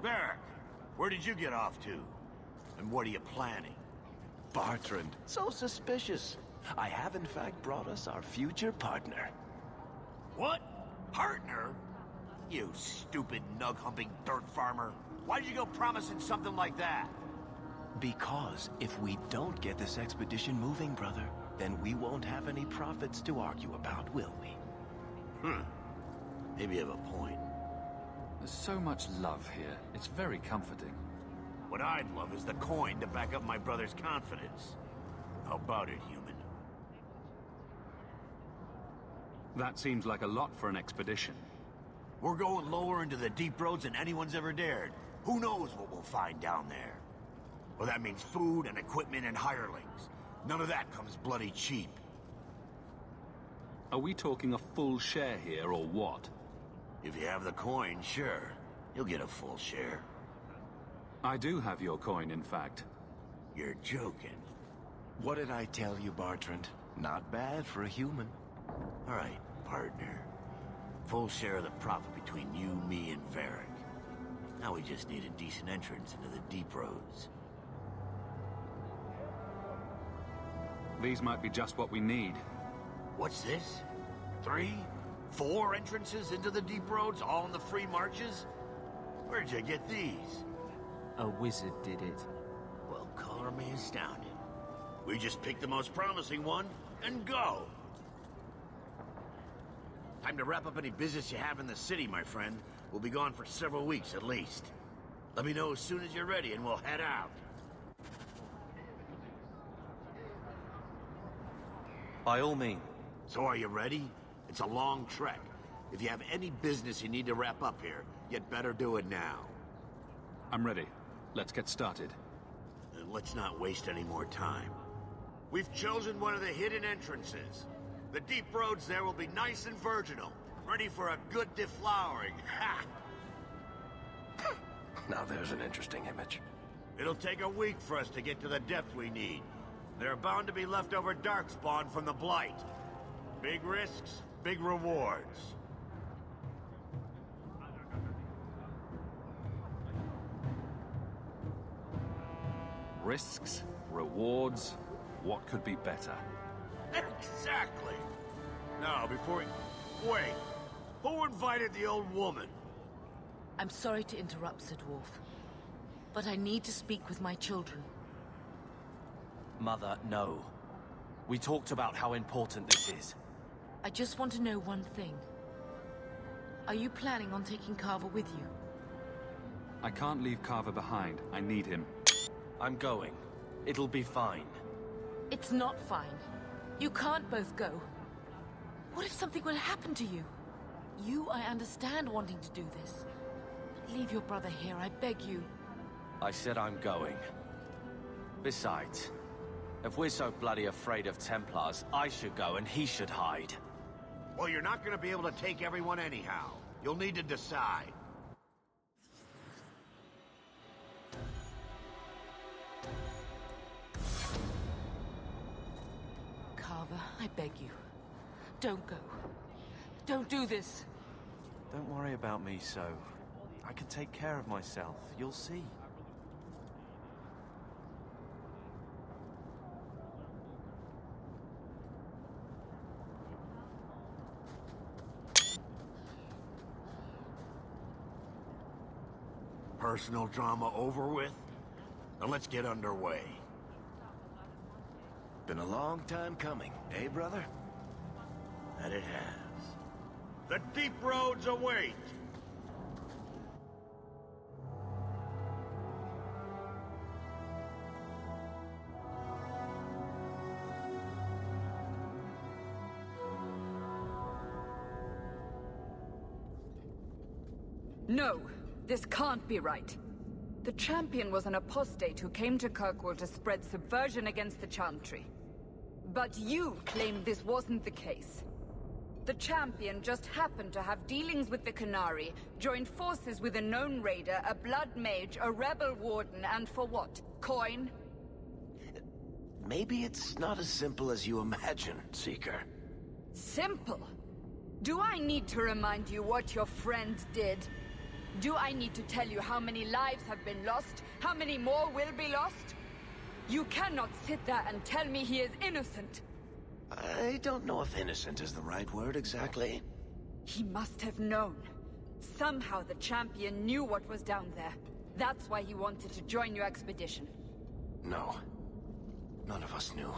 Varric, where did you get off to? And what are you planning? Bartrand, so suspicious. I have in fact brought us our future partner. What? Partner? You stupid nug-humping dirt farmer. Why did you go promising something like that? Because if we don't get this expedition moving, brother, then we won't have any profits to argue about, will we? Maybe you have a point. There's so much love here. It's very comforting. What I'd love is the coin to back up my brother's confidence. How about it, human? That seems like a lot for an expedition. We're going lower into the deep roads than anyone's ever dared. Who knows what we'll find down there? Well, that means food and equipment and hirelings. None of that comes bloody cheap. Are we talking a full share here, or what? If you have the coin, sure. You'll get a full share. I do have your coin, in fact. You're joking. What did I tell you, Bartrand? Not bad for a human. All right, partner. Full share of the profit between you, me, and Varric. Now we just need a decent entrance into the deep roads. These might be just what we need. What's this? 3? 4 entrances into the deep roads, all in the free marches? Where'd you get these? A wizard did it. Well, color me astounded. We just picked the most promising one, and go! Time to wrap up any business you have in the city, my friend. We'll be gone for several weeks at least. Let me know as soon as you're ready and we'll head out. By all means. So are you ready? It's a long trek. If you have any business you need to wrap up here, you'd better do it now. I'm ready. Let's get started. Then let's not waste any more time. We've chosen one of the hidden entrances. The deep roads there will be nice and virginal, ready for a good deflowering. Ha! Now there's an interesting image. It'll take a week for us to get to the depth we need. There are bound to be leftover darkspawn from the Blight. Big risks, big rewards. Risks, rewards, what could be better? Exactly! Now, before we... Wait! Who invited the old woman? I'm sorry to interrupt, Sir Dwarf, but I need to speak with my children. Mother, no. We talked about how important this is. I just want to know one thing. Are you planning on taking Carver with you? I can't leave Carver behind. I need him. I'm going. It'll be fine. It's not fine. You can't both go. What if something will happen to you? You, I understand wanting to do this. But leave your brother here, I beg you. I said I'm going. Besides, if we're so bloody afraid of Templars, I should go and he should hide. Well, you're not gonna be able to take everyone anyhow. You'll need to decide. Carver, I beg you. Don't go. Don't do this. Don't worry about me, so. I can take care of myself. You'll see. Personal drama over with? Now let's get underway. Been a long time coming, eh, brother? That it has. The deep roads await! No, this can't be right. The champion was an apostate who came to Kirkwall to spread subversion against the Chantry. But you claim this wasn't the case. The champion just happened to have dealings with the Qunari, joined forces with a known raider, a blood mage, a rebel warden, and for what? Coin? Maybe it's not as simple as you imagine, Seeker. Simple? Do I need to remind you what your friend did? Do I need to tell you how many lives have been lost? How many more will be lost? You cannot sit there and tell me he is innocent. I don't know if innocent is the right word exactly. He must have known. Somehow the champion knew what was down there. That's why he wanted to join your expedition. No. None of us knew.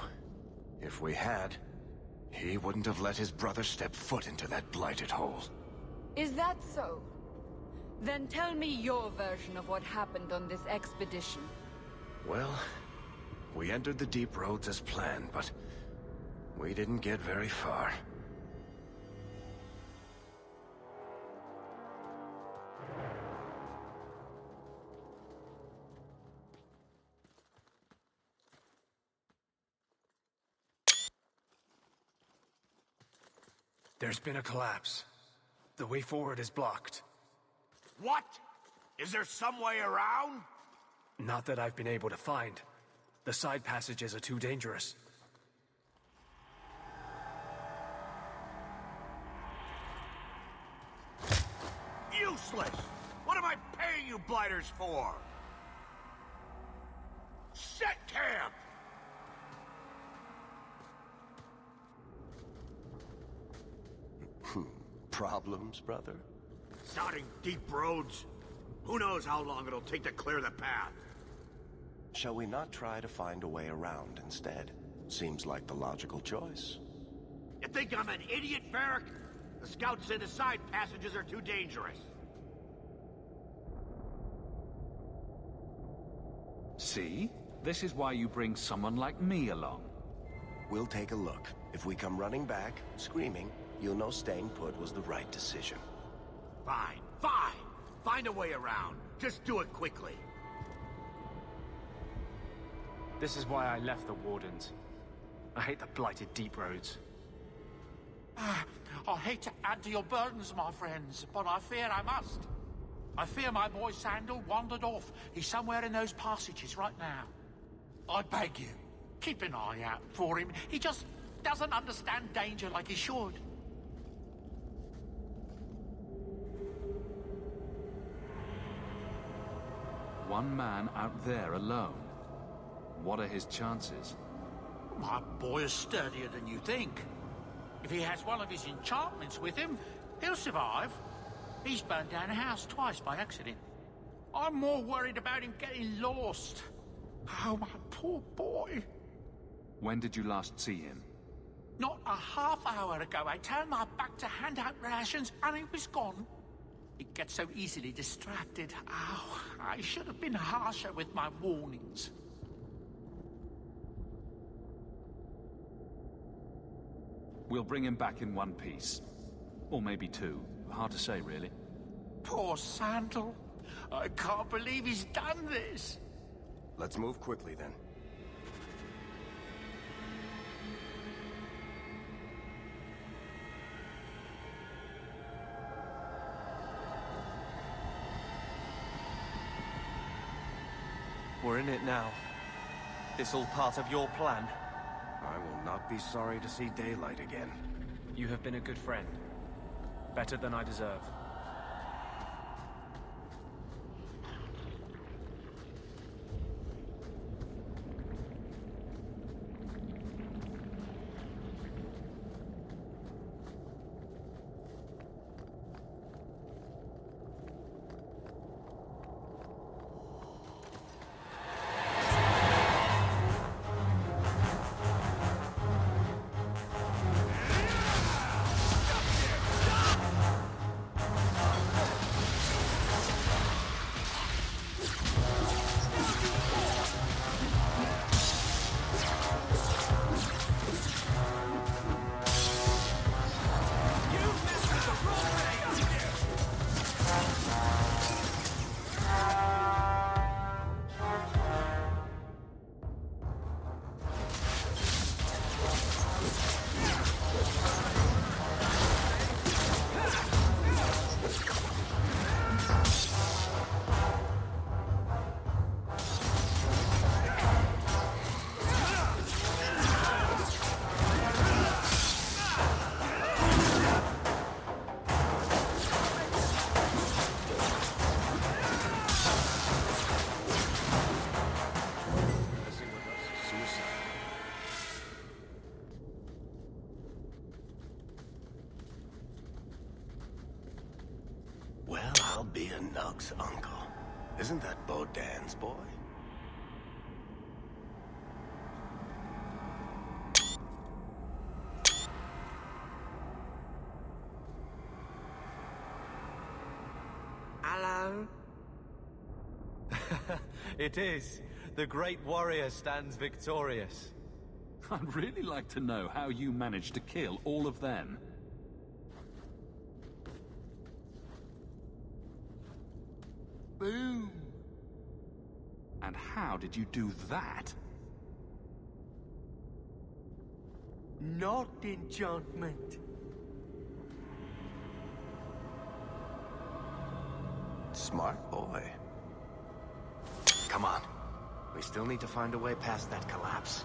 If we had, he wouldn't have let his brother step foot into that blighted hole. Is that so? Then tell me your version of what happened on this expedition. Well, we entered the deep roads as planned, but we didn't get very far. There's been a collapse. The way forward is blocked. What? Is there some way around? Not that I've been able to find. The side passages are too dangerous. Useless! What am I paying you blighters for? Set camp! Problems, brother? Starting deep roads? Who knows how long it'll take to clear the path? Shall we not try to find a way around instead? Seems like the logical choice. You think I'm an idiot, Varric? The scouts say the side passages are too dangerous. See? This is why you bring someone like me along. We'll take a look. If we come running back, screaming, you'll know staying put was the right decision. Fine, fine! Find a way around. Just do it quickly. This is why I left the Wardens. I hate the blighted deep roads. I hate to add to your burdens, my friends, but I fear I must. I fear my boy Sandal wandered off. He's somewhere in those passages right now. I beg you, keep an eye out for him. He just doesn't understand danger like he should. One man out there alone. What are his chances? My boy is sturdier than you think. If he has one of his enchantments with him, he'll survive. He's burned down a house twice by accident. I'm more worried about him getting lost. Oh, my poor boy. When did you last see him? Not a half hour ago, I turned my back to hand out rations, and he was gone. He gets so easily distracted. Oh, I should have been harsher with my warnings. We'll bring him back in one piece. Or maybe two. Hard to say, really. Poor Sandal. I can't believe he's done this. Let's move quickly, then. We're in it now. This all part of your plan? I will not be sorry to see daylight again. You have been a good friend. Better than I deserve. Nug's uncle. Isn't that Bodan's boy? Hello? It is. The great warrior stands victorious. I'd really like to know how you managed to kill all of them. Boom. And how did you do that? Not enchantment. Smart boy. Come on. We still need to find a way past that collapse.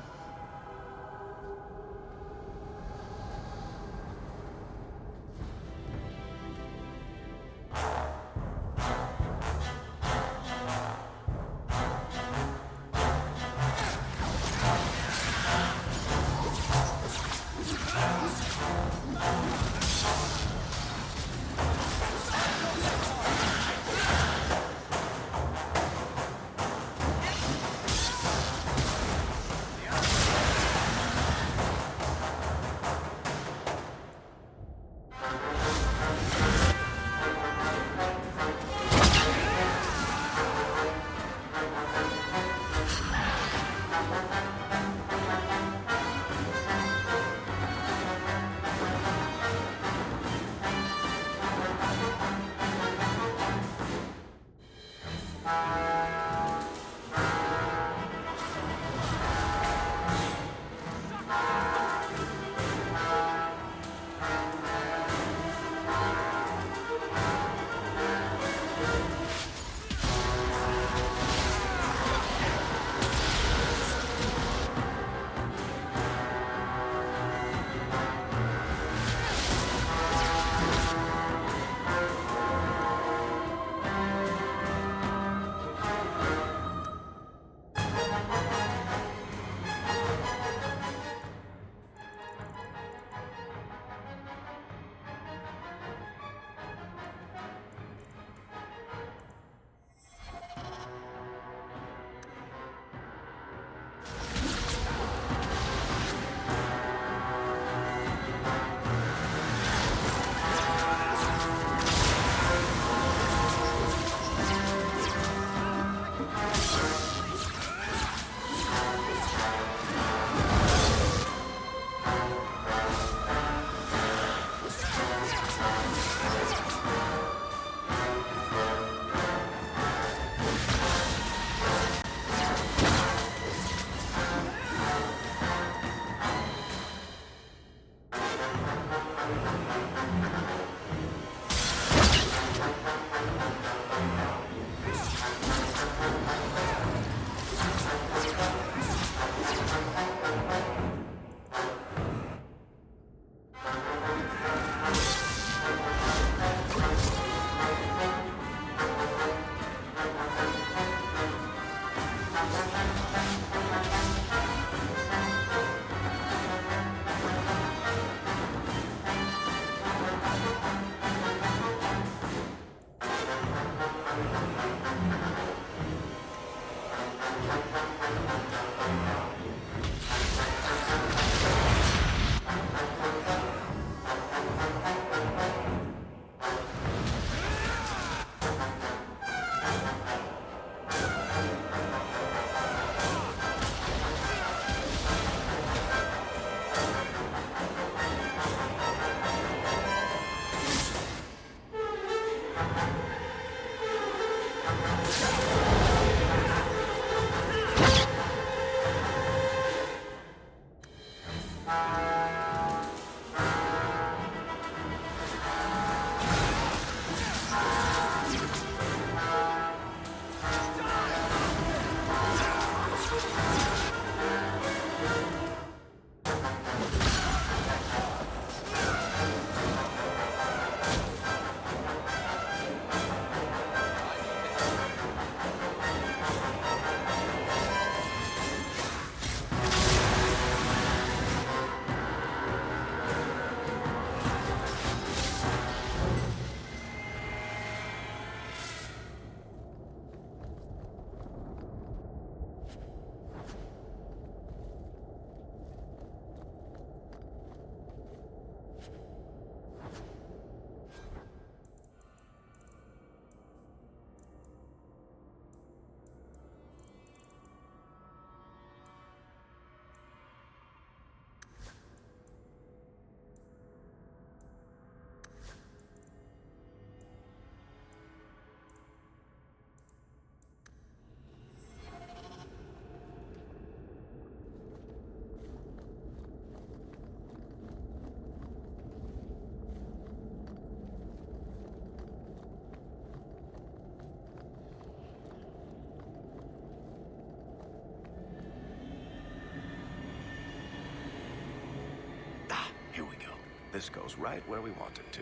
This goes right where we want it to.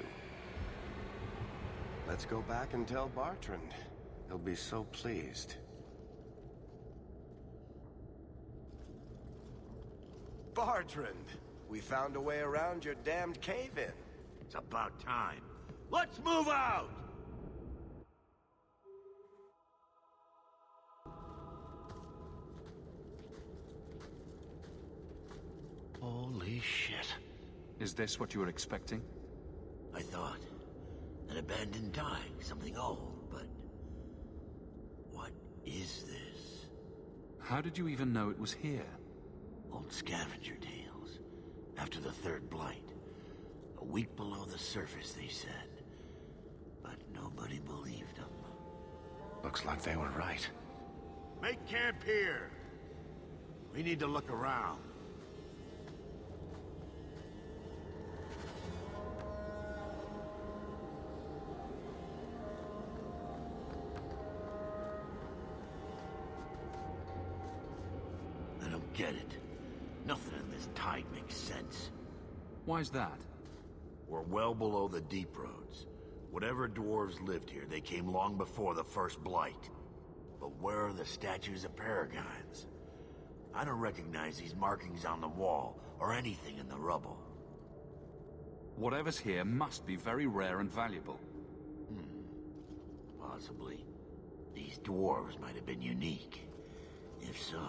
Let's go back and tell Bartrand. He'll be so pleased. Bartrand! We found a way around your damned cave-in. It's about time. Let's move out! Holy shit. Is this what you were expecting? I thought. An abandoned dike, something old, but... what is this? How did you even know it was here? Old scavenger tales. After the third blight. A week below the surface, they said. But nobody believed them. Looks like they were right. Make camp here! We need to look around. I don't get it. Nothing in this tide makes sense. Why's that? We're well below the deep roads. Whatever dwarves lived here, they came long before the first blight. But where are the statues of paragons? I don't recognize these markings on the wall, or anything in the rubble. Whatever's here must be very rare and valuable. Possibly. These dwarves might have been unique. If so,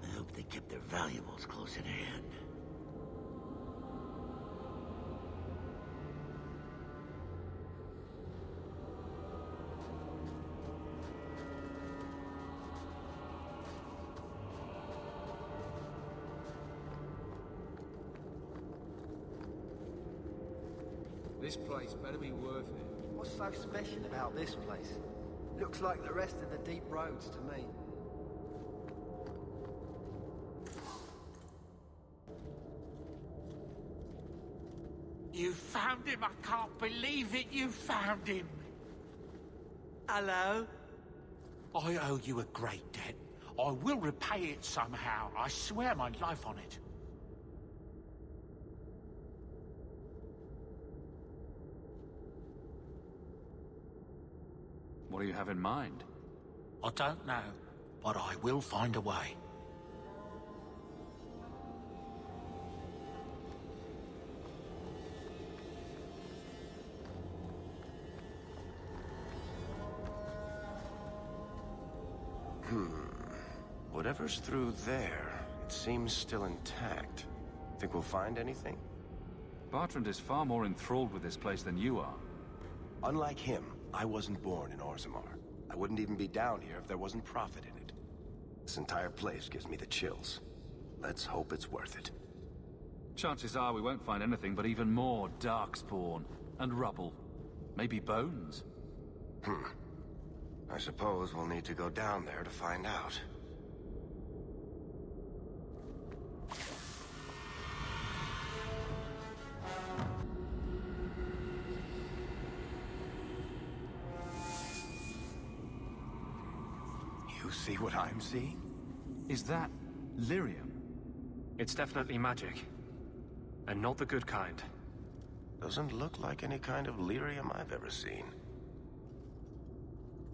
I hope they kept their valuables close at hand. This place better be worth it. What's so special about this place? Looks like the rest of the deep roads to me. You found him! I can't believe it! You found him! Hello? I owe you a great debt. I will repay it somehow. I swear my life on it. What do you have in mind? I don't know, but I will find a way. Whatever's through there, it seems still intact. Think we'll find anything? Bartrand is far more enthralled with this place than you are. Unlike him, I wasn't born in Orzammar. I wouldn't even be down here if there wasn't profit in it. This entire place gives me the chills. Let's hope it's worth it. Chances are we won't find anything but even more darkspawn and rubble. Maybe bones. I suppose we'll need to go down there to find out. You see what I'm seeing? Is that lyrium? It's definitely magic. And not the good kind. Doesn't look like any kind of lyrium I've ever seen.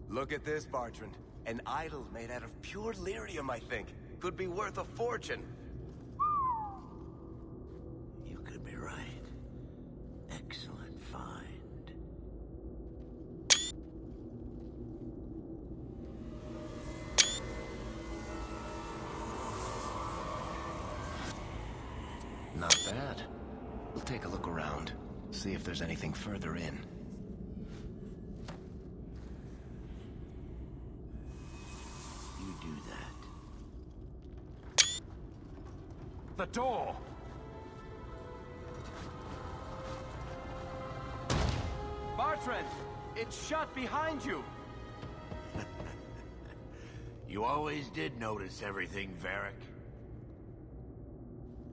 Look at this, Bartrand. An idol made out of pure lyrium, I think. Could be worth a fortune. You could be right. Excellent find. Not bad. We'll take a look around. See if there's anything further in. You do that. The door! Bartrand! It's shut behind you! You always did notice everything, Varric.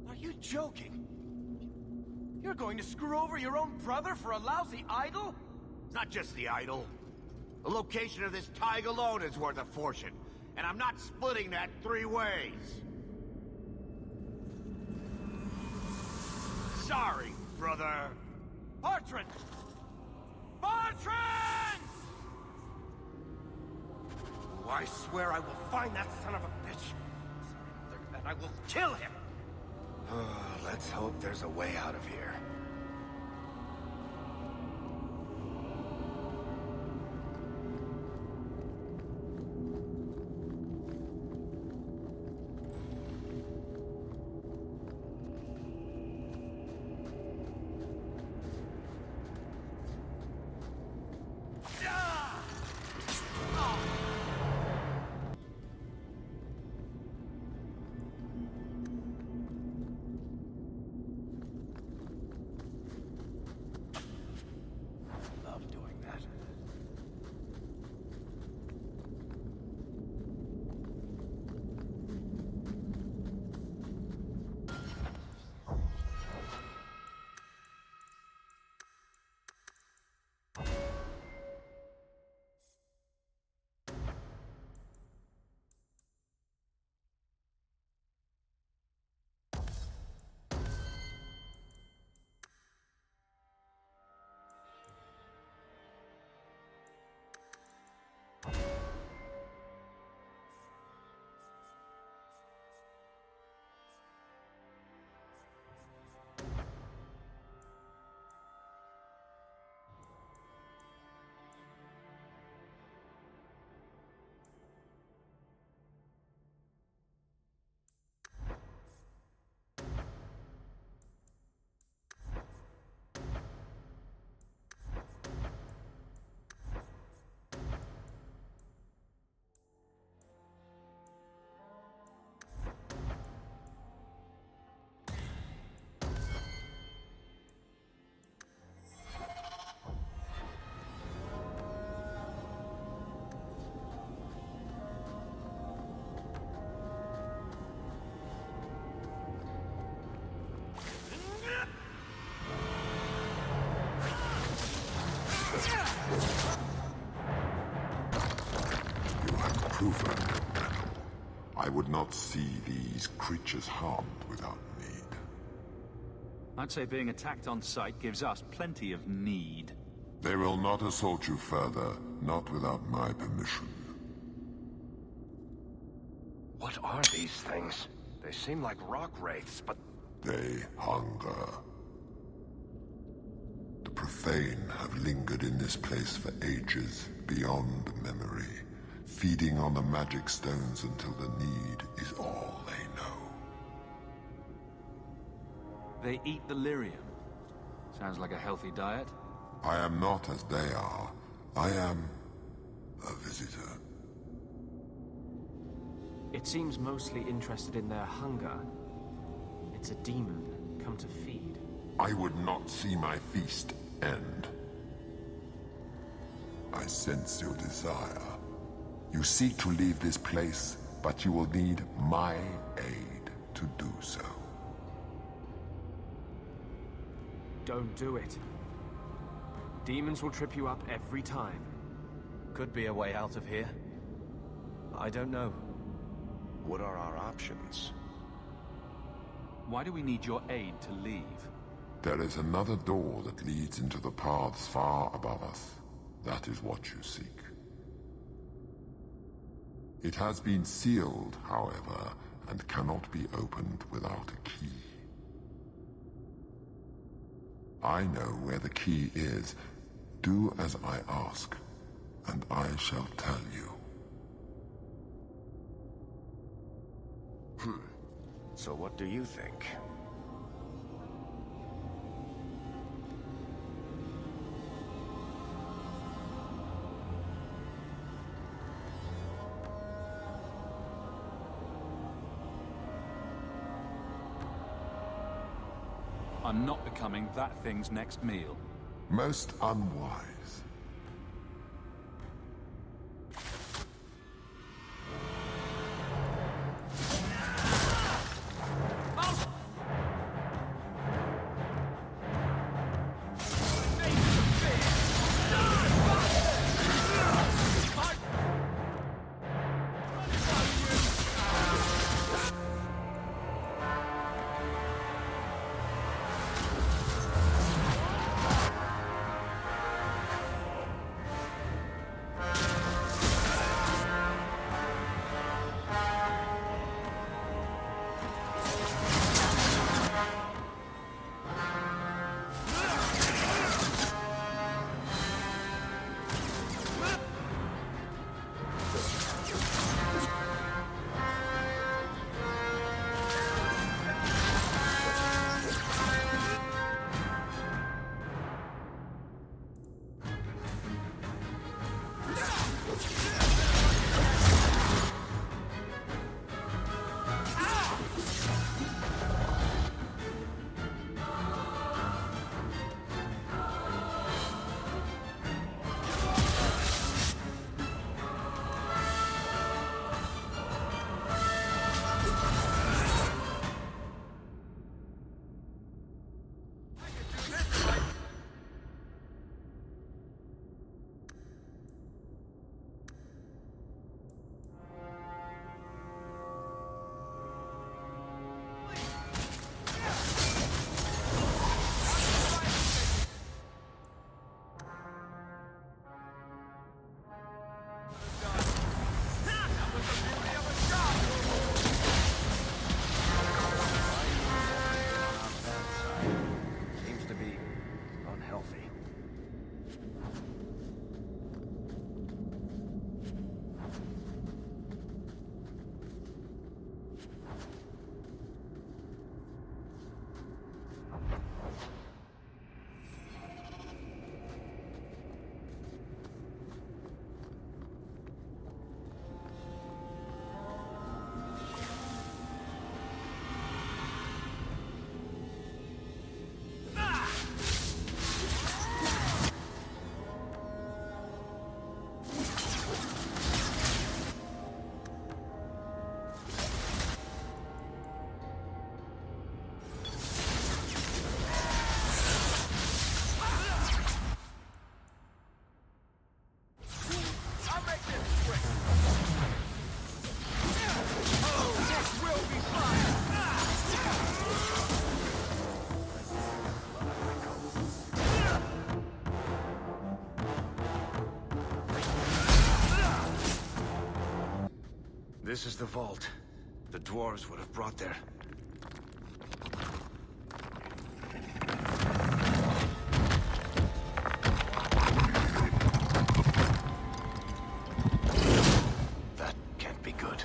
Are you joking? You're going to screw over your own brother for a lousy idol? It's not just the idol. The location of this taiga alone is worth a fortune, and I'm not splitting that 3 ways. Sorry, brother! Bartrand! Bartrand! Oh, I swear I will find that son of a bitch. Sorry, Mother, and I will kill him! Let's hope there's a way out of here. Love doing that. You have proven your mettle. I would not see these creatures harmed without need. I'd say being attacked on sight gives us plenty of need. They will not assault you further, not without my permission. What are these things? They seem like rock wraiths, but... They hunger. The profane have lingered in this place for ages, beyond memory, feeding on the magic stones until the need is all they know. They eat the lyrium. Sounds like a healthy diet. I am not as they are. I am a visitor. It seems mostly interested in their hunger. It's a demon come to feed. I would not see my feast end. I sense your desire. You seek to leave this place, but you will need my aid to do so. Don't do it. Demons will trip you up every time. Could be a way out of here. I don't know. What are our options? Why do we need your aid to leave? There is another door that leads into the paths far above us. That is what you seek. It has been sealed, however, and cannot be opened without a key. I know where the key is. Do as I ask, and I shall tell you. So what do you think? I'm not becoming that thing's next meal. Most unwise. This is the vault. The dwarves would have brought their... That can't be good.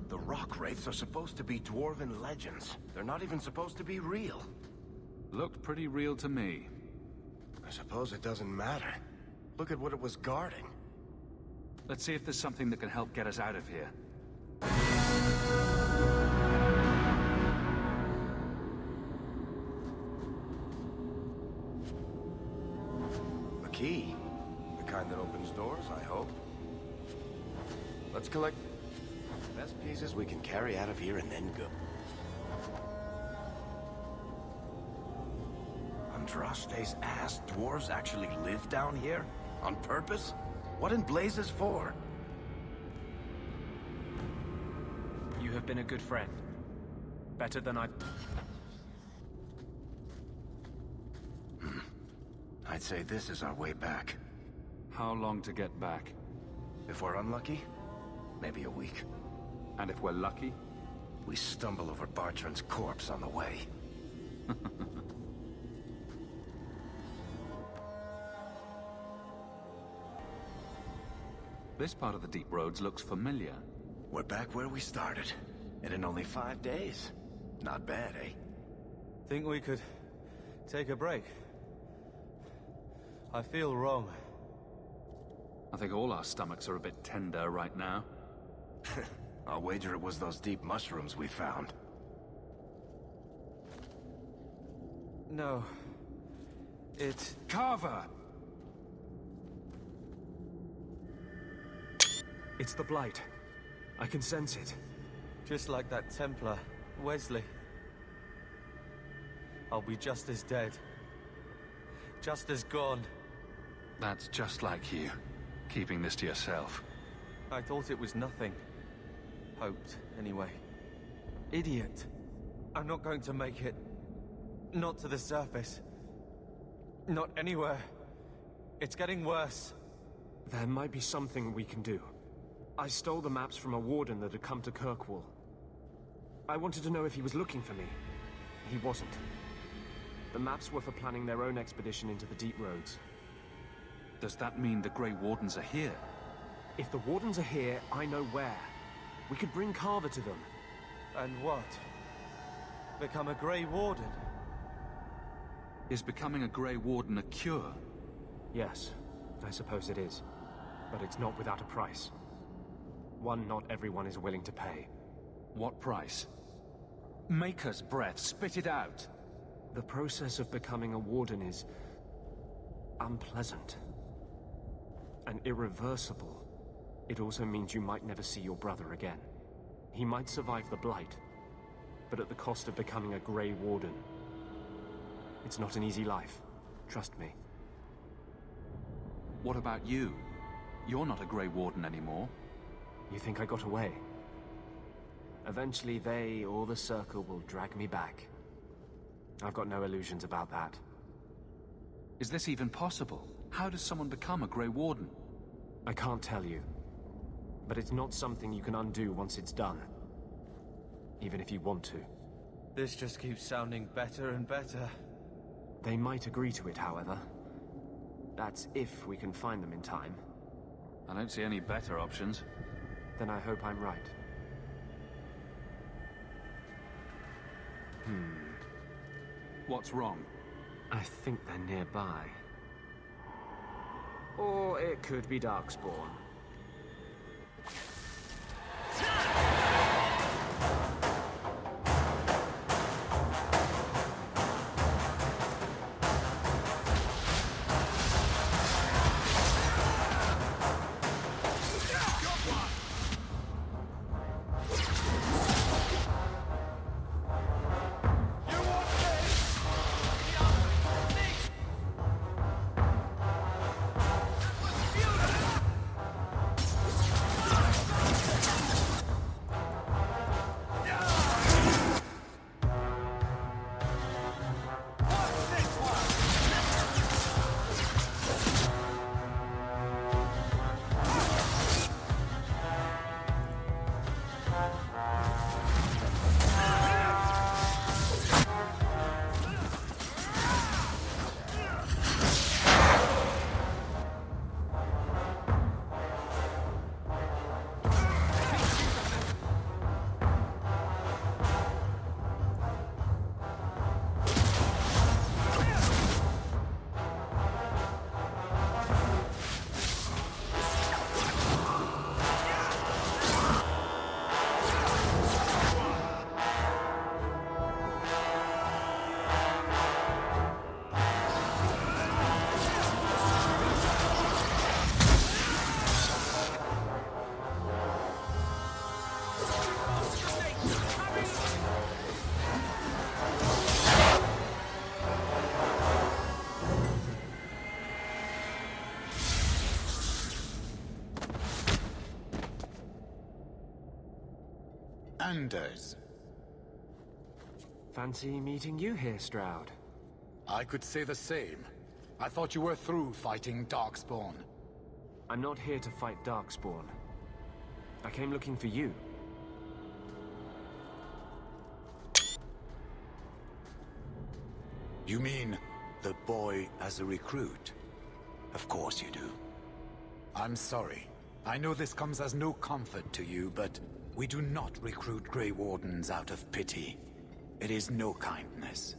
The rock wraiths are supposed to be dwarven legends. They're not even supposed to be real. Looked pretty real to me. I suppose it doesn't matter. Look at what it was guarding. Let's see if there's something that can help get us out of here. A key. The kind that opens doors, I hope. Let's collect the best pieces we can carry out of here and then go. Andraste's ass, dwarves actually live down here? On purpose? What in blazes for? You have been a good friend. Better than I'd say this is our way back. How long to get back? If we're unlucky, maybe a week. And if we're lucky? We stumble over Bartrand's corpse on the way. This part of the Deep Roads looks familiar. We're back where we started. And in only 5 days. Not bad, eh? Think we could take a break? I feel wrong. I think all our stomachs are a bit tender right now. I'll wager it was those deep mushrooms we found. No. It... Carver! It's the Blight. I can sense it. Just like that Templar, Wesley. I'll be just as dead. Just as gone. That's just like you, keeping this to yourself. I thought it was nothing. Hoped, anyway. Idiot. I'm not going to make it. Not to the surface. Not anywhere. It's getting worse. There might be something we can do. I stole the maps from a warden that had come to Kirkwall. I wanted to know if he was looking for me. He wasn't. The maps were for planning their own expedition into the Deep Roads. Does that mean the Grey Wardens are here? If the Wardens are here, I know where. We could bring Carver to them. And what? Become a Grey Warden? Is becoming a Grey Warden a cure? Yes, I suppose it is. But it's not without a price. One not everyone is willing to pay. What price? Maker's breath, spit it out! The process of becoming a warden is... unpleasant. And irreversible. It also means you might never see your brother again. He might survive the Blight, but at the cost of becoming a Grey Warden. It's not an easy life. Trust me. What about you? You're not a Grey Warden anymore. You think I got away? Eventually they or the Circle will drag me back. I've got no illusions about that. Is this even possible? How does someone become a Grey Warden? I can't tell you. But it's not something you can undo once it's done. Even if you want to. This just keeps sounding better and better. They might agree to it, however. That's if we can find them in time. I don't see any better options. Then I hope I'm right. What's wrong? I think they're nearby. Or it could be Darkspawn. Anders. Fancy meeting you here, Stroud. I could say the same. I thought you were through fighting Darkspawn. I'm not here to fight Darkspawn. I came looking for you. You mean the boy as a recruit? Of course you do. I'm sorry. I know this comes as no comfort to you, but we do not recruit Grey Wardens out of pity. It is no kindness.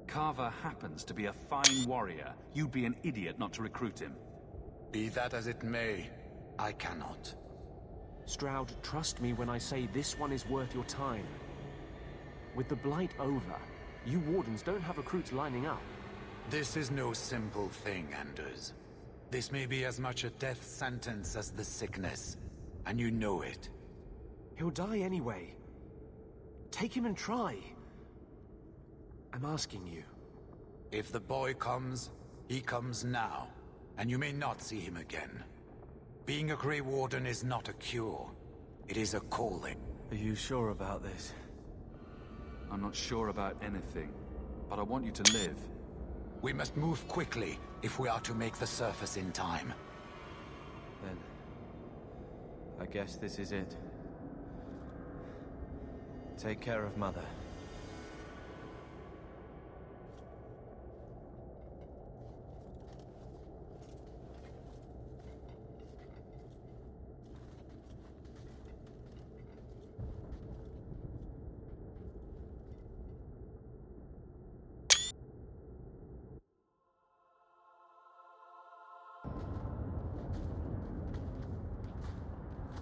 Carver happens to be a fine warrior. You'd be an idiot not to recruit him. Be that as it may, I cannot. Stroud, trust me when I say this one is worth your time. With the Blight over, you Wardens don't have recruits lining up. This is no simple thing, Anders. This may be as much a death sentence as the sickness, and you know it. He'll die anyway. Take him and try. I'm asking you. If the boy comes, he comes now, and you may not see him again. Being a Grey Warden is not a cure. It is a calling. Are you sure about this? I'm not sure about anything, but I want you to live. We must move quickly if we are to make the surface in time. Then... I guess this is it. Take care of Mother.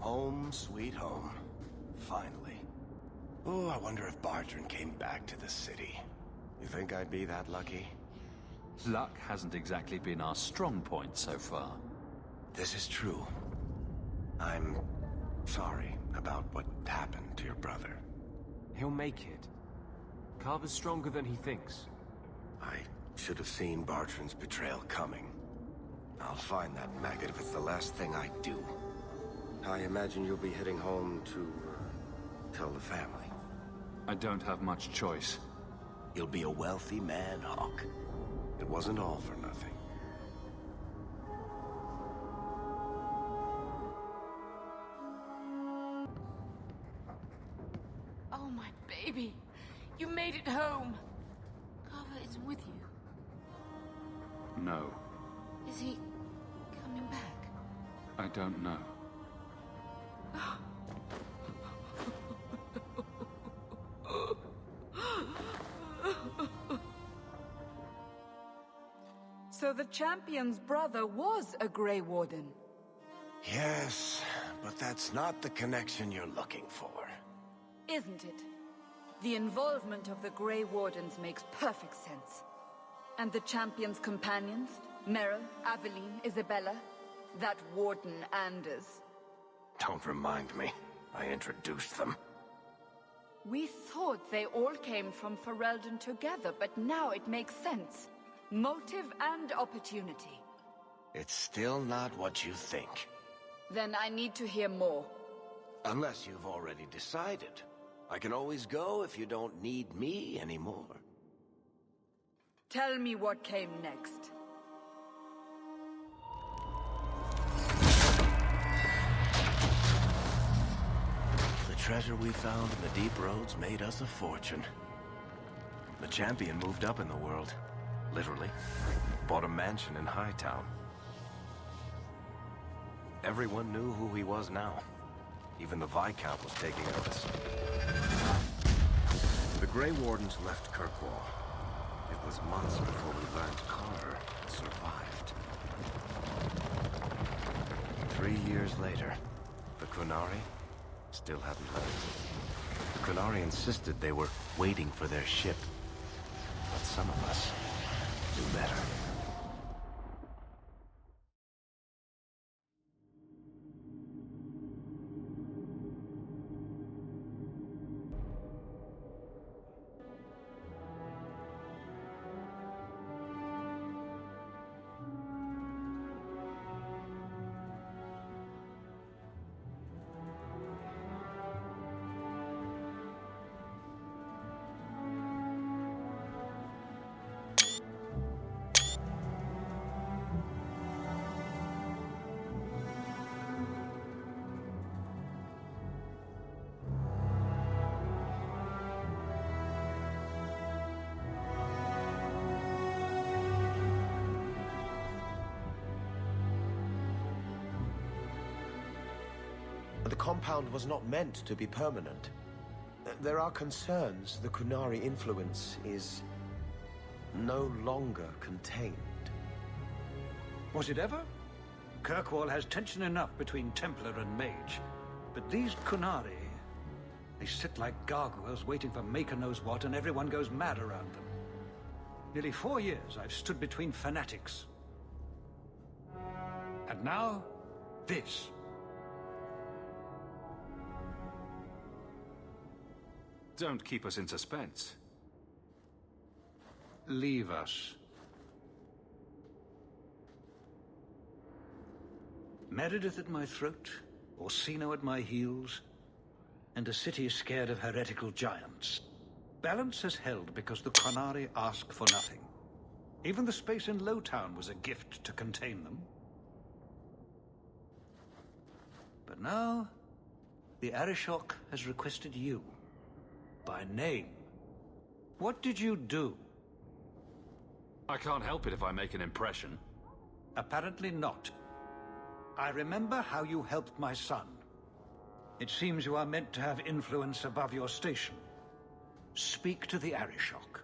Home, sweet home. Finally. Oh, I wonder if Bardrin came back to the city. You think I'd be that lucky? Luck hasn't exactly been our strong point so far. This is true. I'm sorry about what happened to your brother. He'll make it. Carver's stronger than he thinks. I should have seen Bardrin's betrayal coming. I'll find that maggot if it's the last thing I do. I imagine you'll be heading home to tell the family. I don't have much choice. You'll be a wealthy man, Hawk. It wasn't all for nothing. Oh, my baby. You made it home. Carver isn't with you. No, Is he coming back? I don't know. So the champion's brother was a Grey Warden. Yes, but that's not the connection you're looking for. Isn't it? The involvement of the Grey Wardens makes perfect sense. And the champion's companions? Merrill, Aveline, Isabella? That Warden Anders? Don't remind me. I introduced them. We thought they all came from Ferelden together, but now it makes sense. Motive and opportunity. It's still not what you think. Then I need to hear more. Unless you've already decided. I can always go if you don't need me anymore. Tell me what came next. The treasure we found in the deep roads made us a fortune. The champion moved up in the world. Literally. Bought a mansion in Hightown. Everyone knew who he was now. Even the Viscount was taking notice. The Grey Wardens left Kirkwall. It was months before we learned Carver survived. 3 years later, the Qunari still hadn't left. The Qunari insisted they were waiting for their ship. But some of us knew better. The compound was not meant to be permanent. There are concerns the Qunari influence is no longer contained. Was it ever? Kirkwall has tension enough between Templar and Mage. But these Qunari, they sit like gargoyles waiting for Maker knows what, and everyone goes mad around them. Nearly 4 years I've stood between fanatics. And now, this. Don't keep us in suspense. Leave us. Meredith at my throat, Orsino at my heels, and a city scared of heretical giants. Balance has held because the Qunari ask for nothing. Even the space in Lowtown was a gift to contain them. But now, the Arishok has requested you. By name. What did you do? I can't help it if I make an impression. Apparently not. I remember how you helped my son. It seems you are meant to have influence above your station. Speak to the Arishok.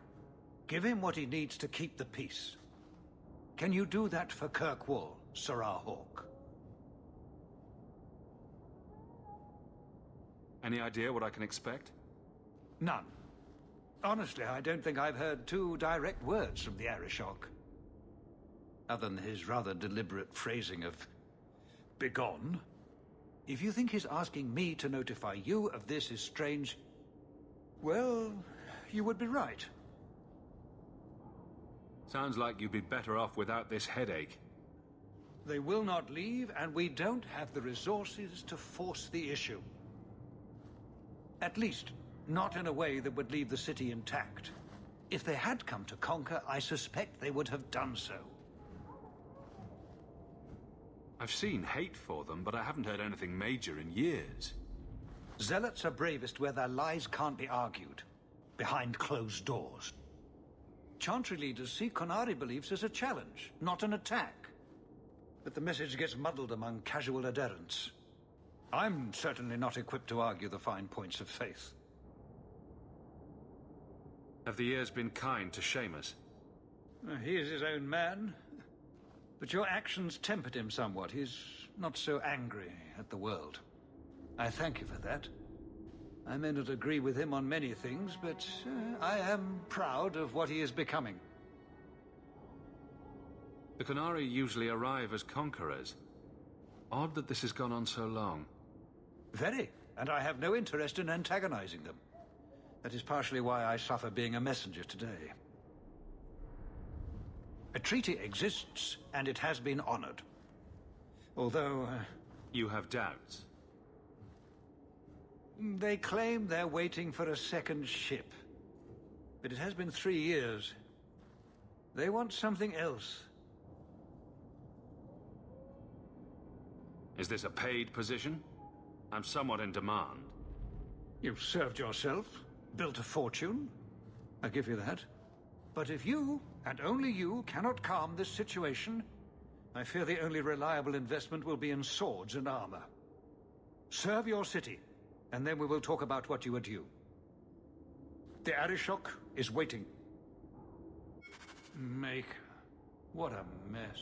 Give him what he needs to keep the peace. Can you do that for Kirkwall, Serah Hawke? Any idea what I can expect? None. Honestly, I don't think I've heard 2 direct words from the Arishok. Other than his rather deliberate phrasing of begone. If you think his asking me to notify you of this is strange, well, you would be right. Sounds like you'd be better off without this headache. They will not leave, and we don't have the resources to force the issue. At least, not in a way that would leave the city intact. If they had come to conquer, I suspect they would have done so. I've seen hate for them, but I haven't heard anything major in years. Zealots are bravest where their lies can't be argued, behind closed doors. Chantry leaders see Qunari beliefs as a challenge, not an attack. But the message gets muddled among casual adherents. I'm certainly not equipped to argue the fine points of faith. Have the years been kind to Seamus? He is his own man. But your actions tempered him somewhat. He's not so angry at the world. I thank you for that. I may not agree with him on many things, but I am proud of what he is becoming. The Qunari usually arrive as conquerors. Odd that this has gone on so long. Very, and I have no interest in antagonizing them. That is partially why I suffer being a messenger today. A treaty exists, and it has been honored. Although... You have doubts? They claim they're waiting for a second ship. But it has been 3 years. They want something else. Is this a paid position? I'm somewhat in demand. You've served yourself, built a fortune. I give you that. But if you, and only you, cannot calm this situation, I fear the only reliable investment will be in swords and armor. Serve your city, and then we will talk about what you are due. The Arishok is waiting. Maker, what a mess.